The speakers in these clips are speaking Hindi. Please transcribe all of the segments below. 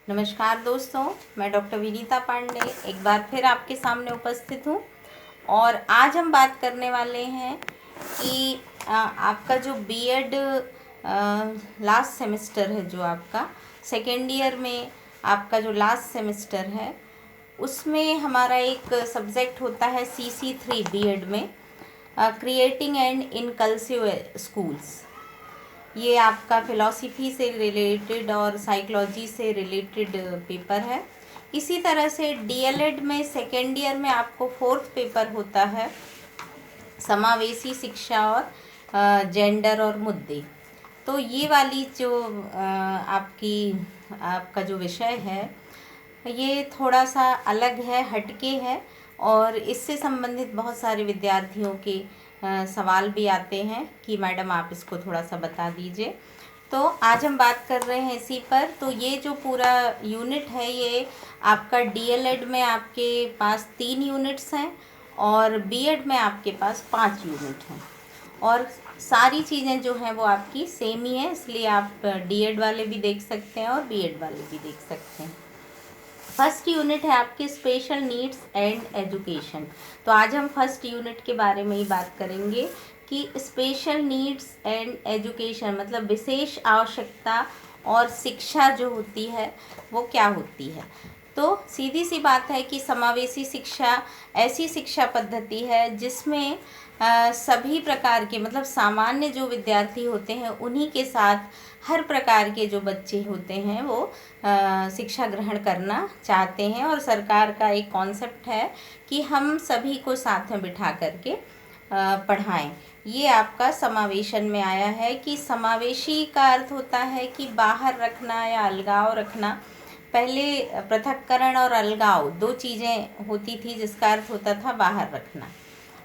नमस्कार दोस्तों, मैं डॉक्टर विनीता पांडे एक बार फिर आपके सामने उपस्थित हूँ। और आज हम बात करने वाले हैं कि आपका जो बीएड लास्ट सेमेस्टर है, जो आपका सेकेंड ईयर में आपका जो लास्ट सेमेस्टर है, उसमें हमारा एक सब्जेक्ट होता है CC3 बीएड में, क्रिएटिंग एंड इनकल्सिव स्कूल्स। ये आपका फ़िलॉसफी से रिलेटेड और साइकोलॉजी से रिलेटेड पेपर है। इसी तरह से डीएलएड में सेकेंड ईयर में आपको फोर्थ पेपर होता है समावेशी शिक्षा और जेंडर और मुद्दे। तो ये वाली जो आपका जो विषय है, ये थोड़ा सा अलग है, हटके है, और इससे संबंधित बहुत सारे विद्यार्थियों के सवाल भी आते हैं कि मैडम आप इसको थोड़ा सा बता दीजिए। तो आज हम बात कर रहे हैं इसी पर। तो ये जो पूरा यूनिट है, ये आपका डीएलएड में आपके पास 3 यूनिट्स हैं और बीएड में आपके पास 5 यूनिट हैं, और सारी चीज़ें जो हैं वो आपकी सेम ही हैं, इसलिए आप डीएड वाले भी देख सकते हैं और बीएड वाले भी देख सकते हैं। फर्स्ट यूनिट है आपकी स्पेशल नीड्स एंड एजुकेशन। तो आज हम फर्स्ट यूनिट के बारे में ही बात करेंगे कि स्पेशल नीड्स एंड एजुकेशन मतलब विशेष आवश्यकता और शिक्षा जो होती है वो क्या होती है। तो सीधी सी बात है कि समावेशी शिक्षा ऐसी शिक्षा पद्धति है जिसमें सभी प्रकार के मतलब सामान्य जो विद्यार्थी होते हैं उन्हीं के साथ हर प्रकार के जो बच्चे होते हैं वो शिक्षा ग्रहण करना चाहते हैं। और सरकार का एक कॉन्सेप्ट है कि हम सभी को साथ में बिठा करके पढ़ाएं। ये आपका समावेशन में आया है कि समावेशी का अर्थ होता है कि बाहर रखना या अलगाव रखना। पहले पृथक्करण और अलगाव 2 चीज़ें होती थी जिसका अर्थ होता था बाहर रखना,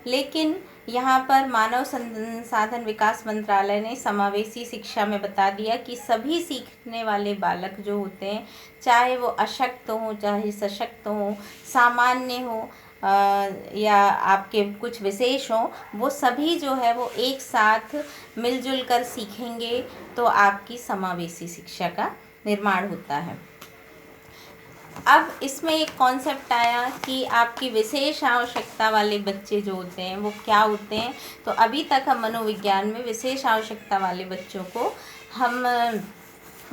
लेकिन यहाँ पर मानव संसाधन विकास मंत्रालय ने समावेशी शिक्षा में बता दिया कि सभी सीखने वाले बालक जो होते हैं, चाहे वो अशक्त हों चाहे सशक्त हों, सामान्य हो या आपके कुछ विशेष हों, वो सभी जो है वो एक साथ मिलजुल कर सीखेंगे तो आपकी समावेशी शिक्षा का निर्माण होता है। अब इसमें एक कॉन्सेप्ट आया कि आपकी विशेष आवश्यकता वाले बच्चे जो होते हैं वो क्या होते हैं। तो अभी तक हम मनोविज्ञान में विशेष आवश्यकता वाले बच्चों को हम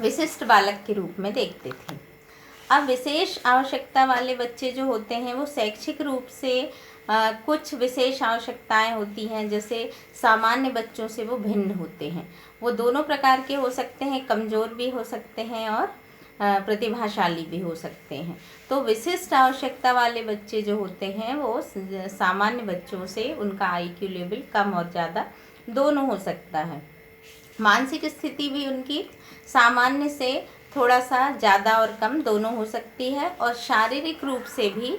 विशिष्ट बालक के रूप में देखते थे। अब विशेष आवश्यकता वाले बच्चे जो होते हैं वो शैक्षिक रूप से कुछ विशेष आवश्यकताएं होती हैं, जैसे सामान्य बच्चों से वो भिन्न होते हैं। वो दोनों प्रकार के हो सकते हैं, कमज़ोर भी हो सकते हैं और प्रतिभाशाली भी हो सकते हैं। तो विशिष्ट आवश्यकता वाले बच्चे जो होते हैं वो सामान्य बच्चों से उनका IQ लेवल कम और ज़्यादा दोनों हो सकता है। मानसिक स्थिति भी उनकी सामान्य से थोड़ा सा ज़्यादा और कम दोनों हो सकती है, और शारीरिक रूप से भी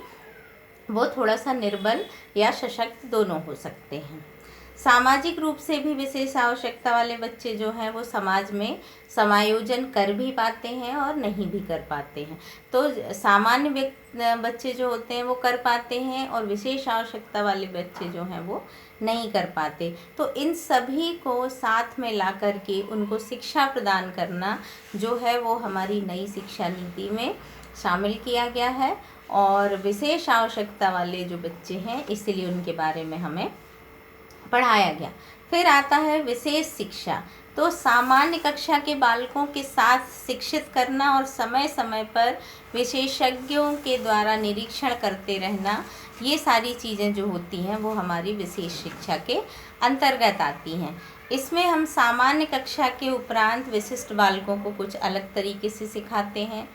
वो थोड़ा सा निर्बल या सशक्त दोनों हो सकते हैं। सामाजिक रूप से भी विशेष आवश्यकता वाले बच्चे जो हैं वो समाज में समायोजन कर भी पाते हैं और नहीं भी कर पाते हैं। तो सामान्य बच्चे जो होते हैं वो कर पाते हैं और विशेष आवश्यकता वाले बच्चे जो हैं वो नहीं कर पाते। तो इन सभी को साथ में ला कर के उनको शिक्षा प्रदान करना जो है वो हमारी नई शिक्षा नीति में शामिल किया गया है। और विशेष आवश्यकता वाले जो बच्चे हैं इसलिए उनके बारे में हमें पढ़ाया गया। फिर आता है विशेष शिक्षा। तो सामान्य कक्षा के बालकों के साथ शिक्षित करना और समय समय पर विशेषज्ञों के द्वारा निरीक्षण करते रहना, ये सारी चीज़ें जो होती हैं वो हमारी विशेष शिक्षा के अंतर्गत आती हैं। इसमें हम सामान्य कक्षा के उपरांत विशिष्ट बालकों को कुछ अलग तरीके से सिखाते हैं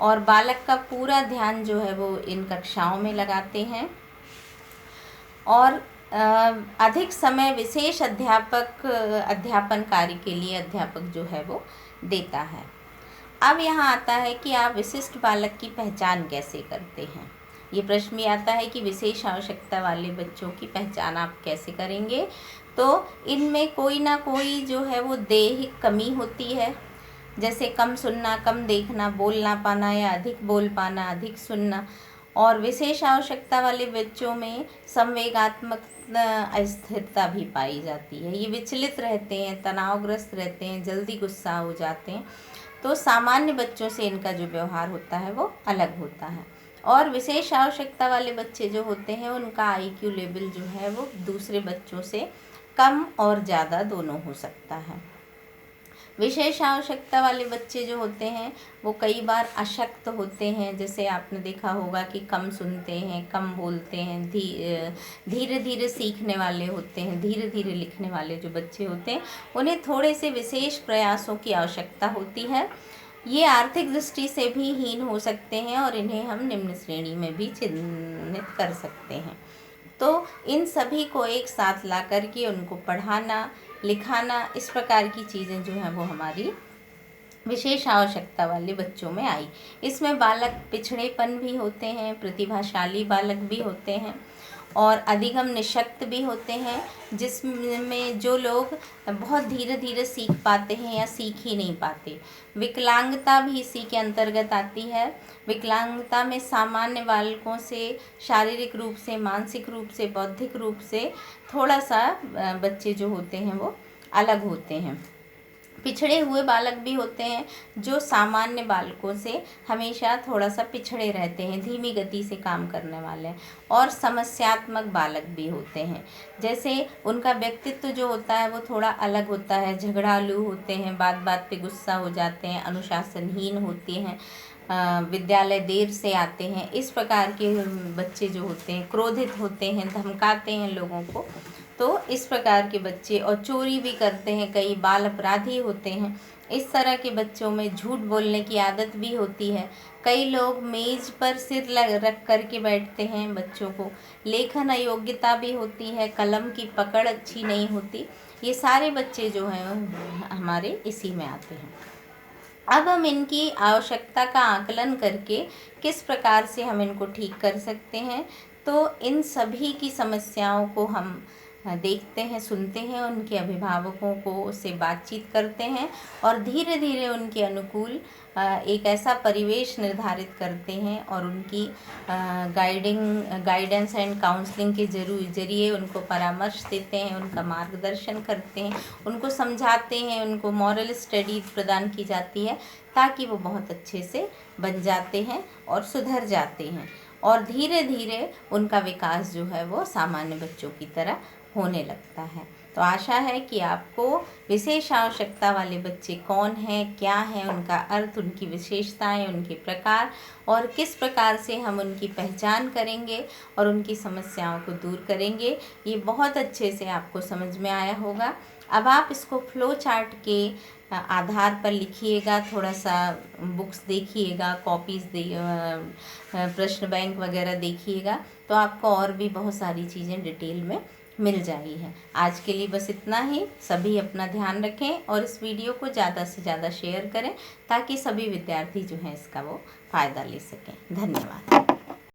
और बालक का पूरा ध्यान जो है वो इन कक्षाओं में लगाते हैं, और अधिक समय विशेष अध्यापन कार्य के लिए अध्यापक जो है वो देता है। अब यहाँ आता है कि आप विशिष्ट बालक की पहचान कैसे करते हैं। ये प्रश्न भी आता है कि विशेष आवश्यकता वाले बच्चों की पहचान आप कैसे करेंगे। तो इनमें कोई ना कोई जो है वो दैहिक कमी होती है, जैसे कम सुनना, कम देखना, बोल ना पाना या अधिक बोल पाना, अधिक सुनना। और विशेष आवश्यकता वाले बच्चों में संवेगात्मक अस्थिरता भी पाई जाती है। ये विचलित रहते हैं, तनावग्रस्त रहते हैं, जल्दी गुस्सा हो जाते हैं। तो सामान्य बच्चों से इनका जो व्यवहार होता है वो अलग होता है। और विशेष आवश्यकता वाले बच्चे जो होते हैं उनका IQ लेवल जो है वो दूसरे बच्चों से कम और ज़्यादा दोनों हो सकता है। विशेष आवश्यकता वाले बच्चे जो होते हैं वो कई बार अशक्त होते हैं, जैसे आपने देखा होगा कि कम सुनते हैं, कम बोलते हैं, धीरे धीरे सीखने वाले होते हैं, धीरे धीरे लिखने वाले जो बच्चे होते हैं उन्हें थोड़े से विशेष प्रयासों की आवश्यकता होती है। ये आर्थिक दृष्टि से भी हीन हो सकते हैं और इन्हें हम निम्न श्रेणी में भी चिन्हित कर सकते हैं। तो इन सभी को एक साथ ला करके उनको पढ़ाना, लिखाना, इस प्रकार की चीज़ें जो हैं वो हमारी विशेष आवश्यकता वाले बच्चों में आई। इसमें बालक पिछड़ेपन भी होते हैं, प्रतिभाशाली बालक भी होते हैं और अधिगम निःशक्त भी होते हैं, जिसमें जो लोग बहुत धीरे धीरे सीख पाते हैं या सीख ही नहीं पाते। विकलांगता भी इसी के अंतर्गत आती है। विकलांगता में सामान्य बालकों से शारीरिक रूप से, मानसिक रूप से, बौद्धिक रूप से थोड़ा सा बच्चे जो होते हैं वो अलग होते हैं। पिछड़े हुए बालक भी होते हैं जो सामान्य बालकों से हमेशा थोड़ा सा पिछड़े रहते हैं, धीमी गति से काम करने वाले, और समस्यात्मक बालक भी होते हैं। जैसे उनका व्यक्तित्व जो होता है वो थोड़ा अलग होता है, झगड़ालू होते हैं, बात बात पे गुस्सा हो जाते हैं, अनुशासनहीन होते हैं, विद्यालय देर से आते हैं, इस प्रकार के बच्चे जो होते हैं, क्रोधित होते हैं, धमकाते हैं लोगों को। तो इस प्रकार के बच्चे, और चोरी भी करते हैं, कई बाल अपराधी होते हैं। इस तरह के बच्चों में झूठ बोलने की आदत भी होती है। कई लोग मेज़ पर सिर रख कर के बैठते हैं बच्चों को। लेखन अयोग्यता भी होती है, कलम की पकड़ अच्छी नहीं होती। ये सारे बच्चे जो हैं हमारे इसी में आते हैं। अब हम इनकी आवश्यकता का आकलन करके किस प्रकार से हम इनको ठीक कर सकते हैं, तो इन सभी की समस्याओं को हम देखते हैं, सुनते हैं, उनके अभिभावकों को से बातचीत करते हैं और धीरे धीरे उनके अनुकूल एक ऐसा परिवेश निर्धारित करते हैं और उनकी गाइडेंस एंड काउंसलिंग के जरिए उनको परामर्श देते हैं, उनका मार्गदर्शन करते हैं, उनको समझाते हैं, उनको मॉरल स्टडी प्रदान की जाती है ताकि वो बहुत अच्छे से बन जाते हैं और सुधर जाते हैं और धीरे धीरे उनका विकास जो है वो सामान्य बच्चों की तरह होने लगता है। तो आशा है कि आपको विशेष आवश्यकता वाले बच्चे कौन हैं, क्या हैं, उनका अर्थ, उनकी विशेषताएं, उनके प्रकार और किस प्रकार से हम उनकी पहचान करेंगे और उनकी समस्याओं को दूर करेंगे, ये बहुत अच्छे से आपको समझ में आया होगा। अब आप इसको फ्लो चार्ट के आधार पर लिखिएगा, थोड़ा सा बुक्स देखिएगा, कॉपीज़ प्रश्न बैंक वगैरह देखिएगा, तो आपको और भी बहुत सारी चीज़ें डिटेल में मिल जाई है। आज के लिए बस इतना ही। सभी अपना ध्यान रखें और इस वीडियो को ज़्यादा से ज़्यादा शेयर करें ताकि सभी विद्यार्थी जो हैं इसका वो फ़ायदा ले सकें। धन्यवाद।